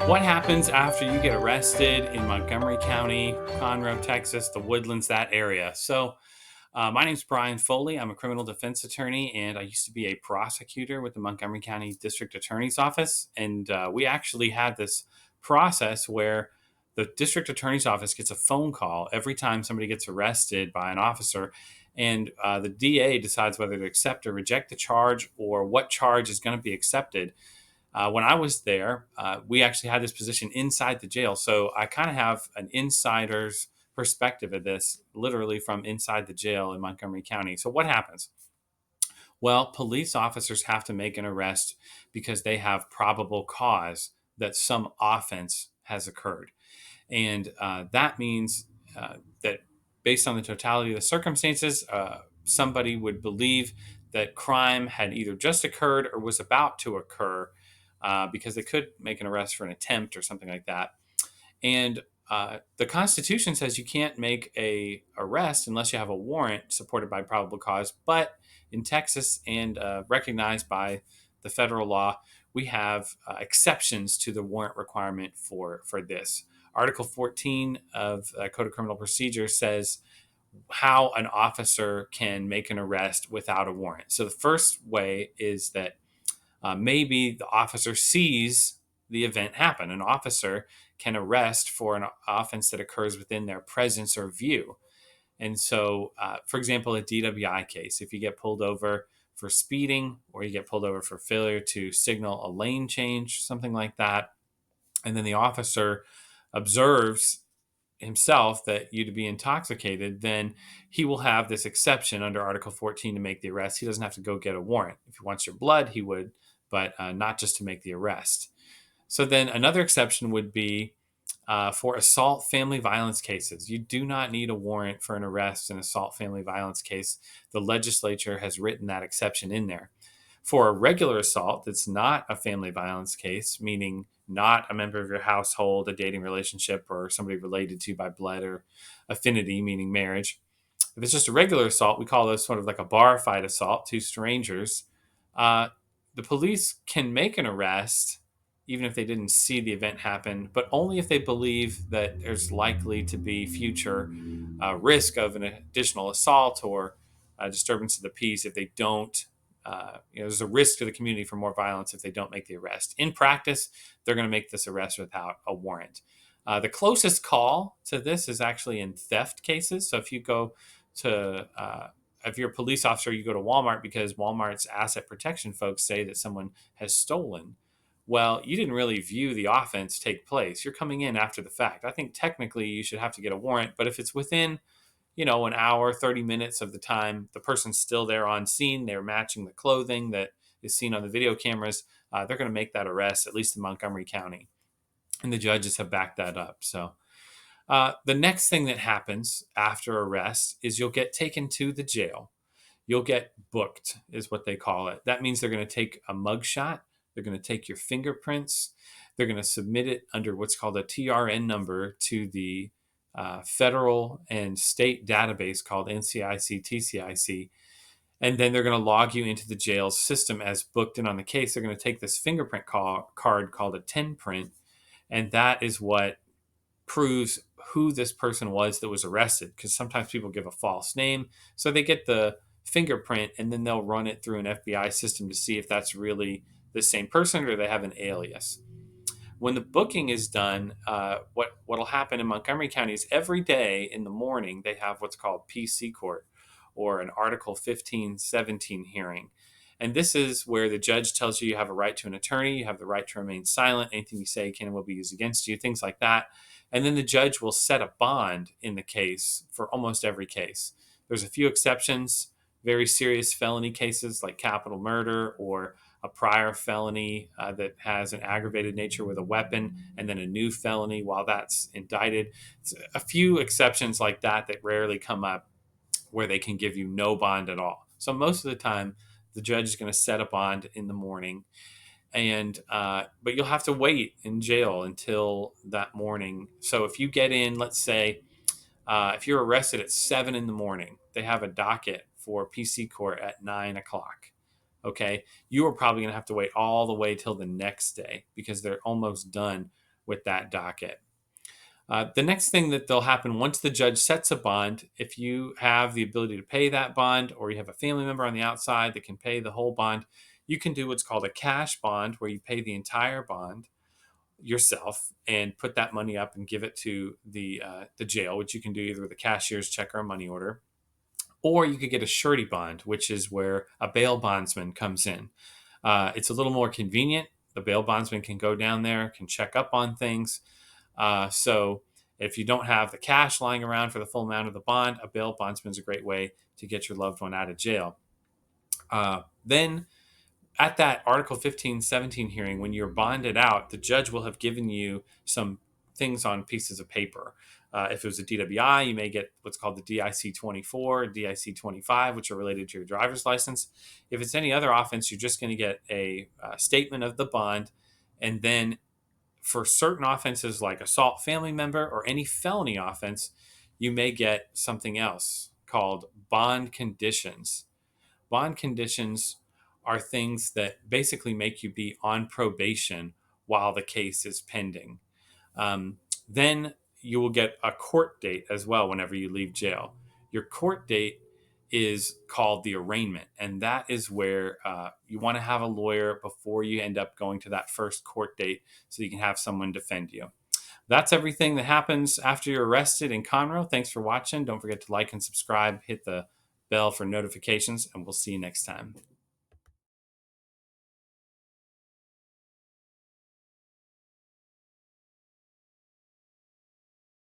What happens after you get arrested in Montgomery County, Conroe, Texas, the Woodlands, that area? My name's Brian Foley. I'm a criminal defense attorney, and I used to be a prosecutor with the Montgomery County District Attorney's Office. And we actually had this process where the district attorney's office gets a phone call every time somebody gets arrested by an officer, and the DA decides whether to accept or reject the charge or what charge is going to be accepted. When I was there, we actually had this position inside the jail. So I kind of have an insider's perspective of this, literally from inside the jail in Montgomery County. So what happens? Well, police officers have to make an arrest because they have probable cause that some offense has occurred. And that means that based on the totality of the circumstances, somebody would believe that crime had either just occurred or was about to occur, because they could make an arrest for an attempt or something like that. And the Constitution says you can't make a arrest unless you have a warrant supported by probable cause. But in Texas and recognized by the federal law, we have exceptions to the warrant requirement for this. Article 14 of Code of Criminal Procedure says how an officer can make an arrest without a warrant. So the first way is that maybe the officer sees the event happen. An officer can arrest for an offense that occurs within their presence or view. And so, for example, a DWI case, if you get pulled over for speeding or you get pulled over for failure to signal a lane change, something like that, and then the officer observes himself that you to be intoxicated, then he will have this exception under Article 14 to make the arrest. He doesn't have to go get a warrant. If he wants your blood, he would, but not just to make the arrest. So then another exception would be for assault family violence cases. You do not need a warrant for an arrest in assault family violence case. The legislature has written that exception in there. For a regular assault that's not a family violence case, meaning not a member of your household, a dating relationship, or somebody related to you by blood or affinity, meaning marriage. If it's just a regular assault, we call this sort of like a bar fight assault, two strangers. The police can make an arrest even if they didn't see the event happen, but only if they believe that there's likely to be future risk of an additional assault or disturbance of the peace if they don't. There's a risk to the community for more violence if they don't make the arrest. In practice, they're going to make this arrest without a warrant. The closest call to this is actually in theft cases. So if you go to if you're a police officer, you go to Walmart because Walmart's asset protection folks say that someone has stolen. Well, you didn't really view the offense take place. You're coming in after the fact. I think technically you should have to get a warrant, but if it's within, an hour, 30 minutes of the time the person's still there on scene, they're matching the clothing that is seen on the video cameras, they're going to make that arrest, at least in Montgomery County. And the judges have backed that up. So the next thing that happens after arrest is you'll get taken to the jail. You'll get booked, is what they call it. That means they're going to take a mugshot. They're going to take your fingerprints. They're going to submit it under what's called a TRN number to the federal and state database called NCIC, TCIC. And then they're going to log you into the jail's system as booked in on the case. They're going to take this fingerprint card called a 10 print. And that is what proves who this person was that was arrested. Because sometimes people give a false name. So they get the fingerprint and then they'll run it through an FBI system to see if that's really the same person or they have an alias. When the booking is done, what'll happen in Montgomery County is every day in the morning they have what's called PC court or an Article 1517 hearing. And this is where the judge tells you have a right to an attorney, you have the right to remain silent, anything you say can and will be used against you, things like that. And then the judge will set a bond in the case for almost every case. There's a few exceptions, very serious felony cases like capital murder or a prior felony that has an aggravated nature with a weapon, and then a new felony while that's indicted. It's a few exceptions like that that rarely come up where they can give you no bond at all. So most of the time, the judge is going to set a bond in the morning, and but you'll have to wait in jail until that morning. So if you get in, let's say, if you're arrested at 7 in the morning, they have a docket for PC court at 9 o'clock. Okay, you are probably going to have to wait all the way till the next day because they're almost done with that docket. The next thing that will happen once the judge sets a bond, if you have the ability to pay that bond or you have a family member on the outside that can pay the whole bond, you can do what's called a cash bond where you pay the entire bond yourself and put that money up and give it to the jail, which you can do either with a cashier's check or a money order. Or you could get a surety bond, which is where a bail bondsman comes in. It's a little more convenient. The bail bondsman can go down there, can check up on things. So if you don't have the cash lying around for the full amount of the bond, a bail bondsman is a great way to get your loved one out of jail. Then at that Article 1517 hearing, when you're bonded out, the judge will have given you some things on pieces of paper. If it was a DWI, you may get what's called the DIC 24, DIC 25, which are related to your driver's license. If it's any other offense, you're just going to get a statement of the bond. And then for certain offenses like assault family member or any felony offense, you may get something else called bond conditions. Bond conditions are things that basically make you be on probation while the case is pending. Then you will get a court date as well whenever you leave jail. Your court date is called the arraignment, and that is where you want to have a lawyer before you end up going to that first court date so you can have someone defend you. That's everything that happens after you're arrested in Conroe. Thanks for watching. Don't forget to like and subscribe, hit the bell for notifications, and we'll see you next time.